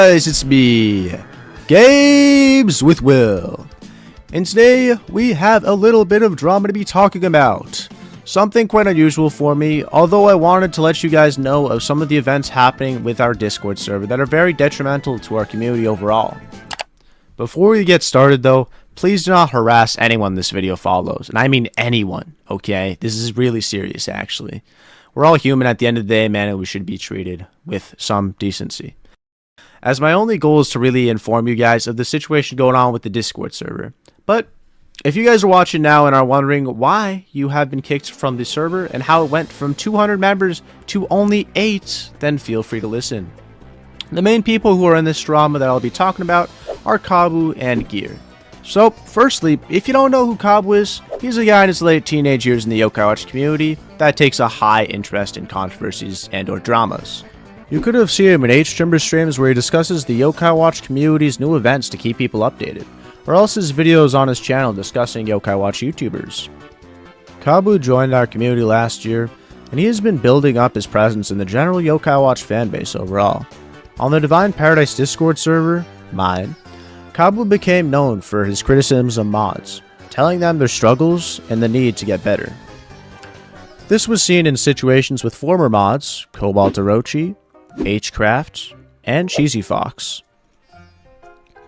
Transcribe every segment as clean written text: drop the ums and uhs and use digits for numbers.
Guys, it's me, Games with Will, and today we have a little bit of drama to be talking about. Something quite unusual for me, although I wanted to let you guys know of some of the events happening with our Discord server that are very detrimental to our community overall. Before we get started though, please do not harass anyone this video follows, and I mean anyone, okay? This is really serious actually. We're all human at the end of the day, man, and we should be treated with some decency. As my only goal is to really inform you guys of the situation going on with the Discord server. But if you guys are watching now and are wondering why you have been kicked from the server and how it went from 200 members to only 8, then feel free to listen. The main people who are in this drama that I'll be talking about are Kabu and Gear. So, firstly, if you don't know who Kabu is, he's a guy in his late teenage years in the Yokai Watch community that takes a high interest in controversies and or dramas. You could have seen him in H-Timber streams where he discusses the Yokai Watch community's new events to keep people updated, or else his videos on his channel discussing Yokai Watch YouTubers. Kabu joined our community last year, and he has been building up his presence in the general Yokai Watch fanbase overall. On the Divine Paradise Discord server, mine, Kabu became known for his criticisms of mods, telling them their struggles and the need to get better. This was seen in situations with former mods, Cobalt Orochi, H-Craft, and Cheesy Fox.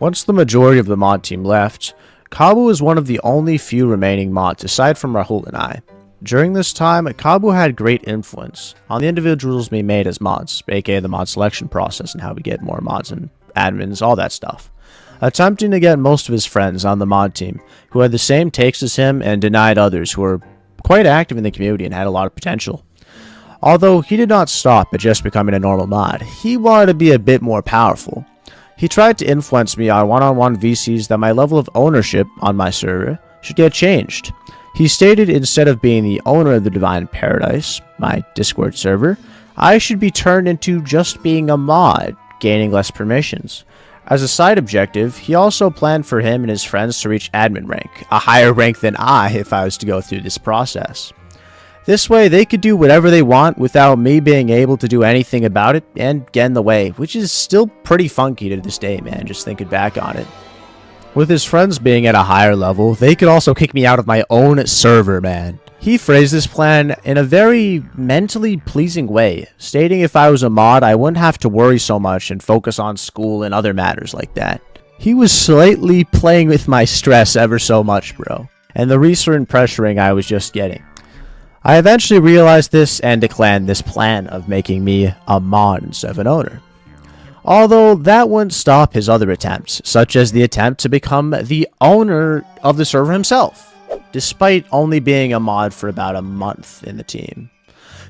Once the majority of the mod team left, Kabu was one of the only few remaining mods aside from Rahul and I. During this time, Kabu had great influence on the individuals we made as mods, aka the mod selection process and how we get more mods and admins, all that stuff. Attempting to get most of his friends on the mod team who had the same takes as him and denied others who were quite active in the community and had a lot of potential. Although he did not stop at just becoming a normal mod, he wanted to be a bit more powerful. He tried to influence me on one-on-one VCs that my level of ownership on my server should get changed. He stated instead of being the owner of the Divine Paradise, my Discord server, I should be turned into just being a mod, gaining less permissions. As a side objective, he also planned for him and his friends to reach admin rank, a higher rank than I if I was to go through this process. This way, they could do whatever they want without me being able to do anything about it and get in the way, which is still pretty funky to this day, man, just thinking back on it. With his friends being at a higher level, they could also kick me out of my own server, man. He phrased this plan in a very mentally pleasing way, stating if I was a mod, I wouldn't have to worry so much and focus on school and other matters like that. He was slightly playing with my stress ever so much, bro, and the recent pressuring I was just getting. I eventually realized this and declined this plan of making me a mod instead of an owner. Although that wouldn't stop his other attempts, such as the attempt to become the owner of the server himself, despite only being a mod for about a month in the team.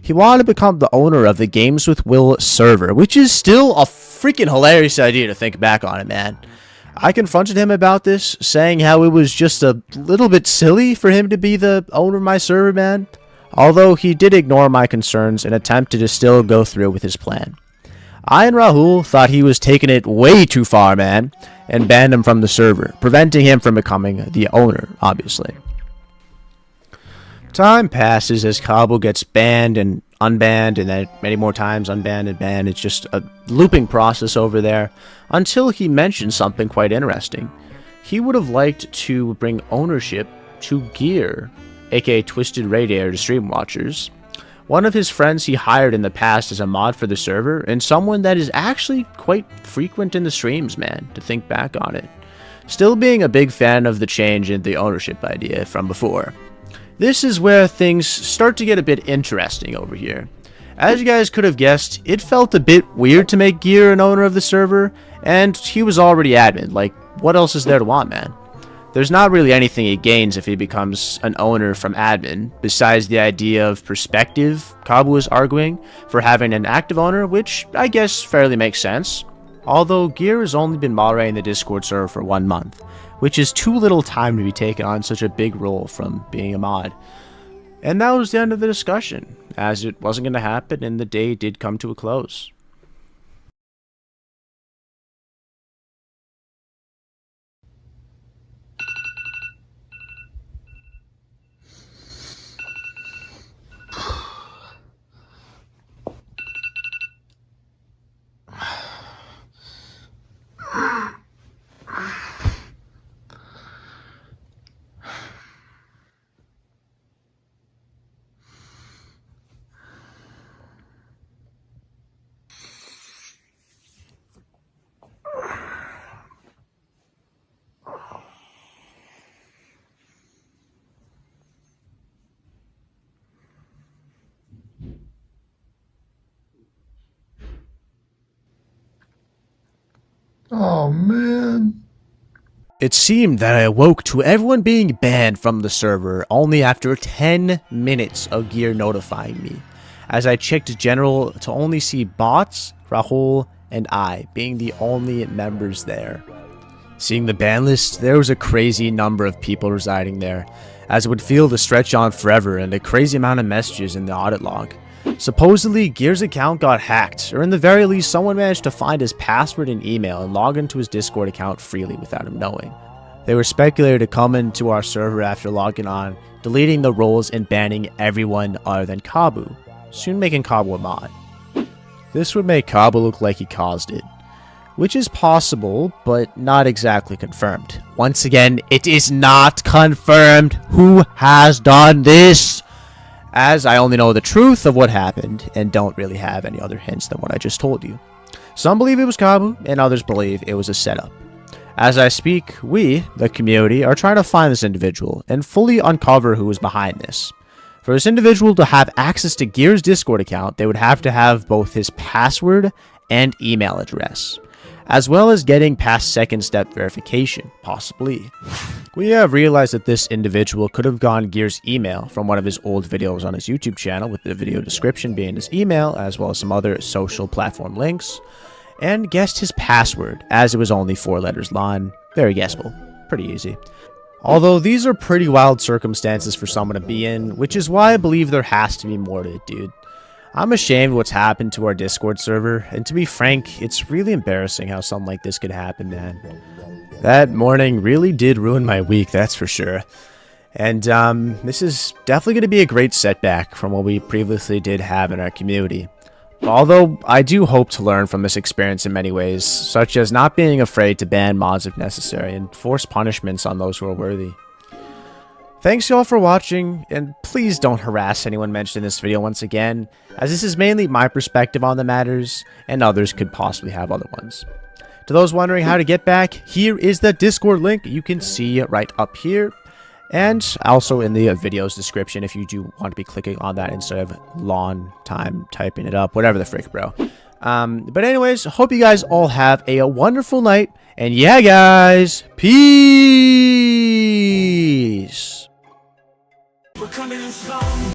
He wanted to become the owner of the Games with Will server, which is still a freaking hilarious idea to think back on it, man. I confronted him about this, saying how it was just a little bit silly for him to be the owner of my server, man. Although he did ignore my concerns and attempted to still go through with his plan. I and Rahul thought he was taking it way too far, man, and banned him from the server, preventing him from becoming the owner, obviously. Time passes as Kabu gets banned and unbanned, and then many more times unbanned and banned. It's just a looping process over there, until he mentioned something quite interesting. He would have liked to bring ownership to Gear, aka Twisted Radiator to stream watchers, one of his friends he hired in the past as a mod for the server, and someone that is actually quite frequent in the streams, man, to think back on it. Still being a big fan of the change in the ownership idea from before. This is where things start to get a bit interesting over here. As you guys could have guessed, it felt a bit weird to make Gear an owner of the server, and he was already admin. Like, what else is there to want, man? There's not really anything he gains if he becomes an owner from admin, besides the idea of perspective Kabu is arguing for having an active owner, which I guess fairly makes sense. Although Gear has only been moderating the Discord server for 1 month, which is too little time to be taking on such a big role from being a mod. And that was the end of the discussion, as it wasn't going to happen and the day did come to a close. Oh, man. It seemed that I awoke to everyone being banned from the server only after 10 minutes of gear notifying me, as I checked general to only see bots, Rahul, and I being the only members there. Seeing the ban list, there was a crazy number of people residing there, as it would feel to stretch on forever, and a crazy amount of messages in the audit log. Supposedly, Gear's account got hacked, or in the very least, someone managed to find his password and email and log into his Discord account freely without him knowing. They were speculated to come into our server after logging on, deleting the roles and banning everyone other than Kabu, soon making Kabu a mod. This would make Kabu look like he caused it, which is possible, but not exactly confirmed. Once again, it is not confirmed who has done this, as I only know the truth of what happened and don't really have any other hints than what I just told you. Some believe it was Kabu, and others believe it was a setup. As I speak, we, the community, are trying to find this individual and fully uncover who is behind this. For this individual to have access to Gear's Discord account, they would have to have both his password and email address, as well as getting past second step verification, possibly. We have realized that this individual could have gotten Gear's email from one of his old videos on his YouTube channel, with the video description being his email, as well as some other social platform links, and guessed his password, as it was only 4 letters long. Very guessable. Pretty easy. Although these are pretty wild circumstances for someone to be in, which is why I believe there has to be more to it, dude. I'm ashamed what's happened to our Discord server, and to be frank, it's really embarrassing how something like this could happen, man. That morning really did ruin my week, that's for sure. And this is definitely going to be a great setback from what we previously did have in our community. Although I do hope to learn from this experience in many ways, such as not being afraid to ban mods if necessary and force punishments on those who are worthy. Thanks y'all for watching, and please don't harass anyone mentioned in this video once again, as this is mainly my perspective on the matters, and others could possibly have other ones. To those wondering how to get back, here is the Discord link you can see right up here, and also in the video's description if you do want to be clicking on that instead of long time typing it up, whatever the frick, bro. But anyways, hope you guys all have a wonderful night, and yeah guys, peace! We're coming in strong.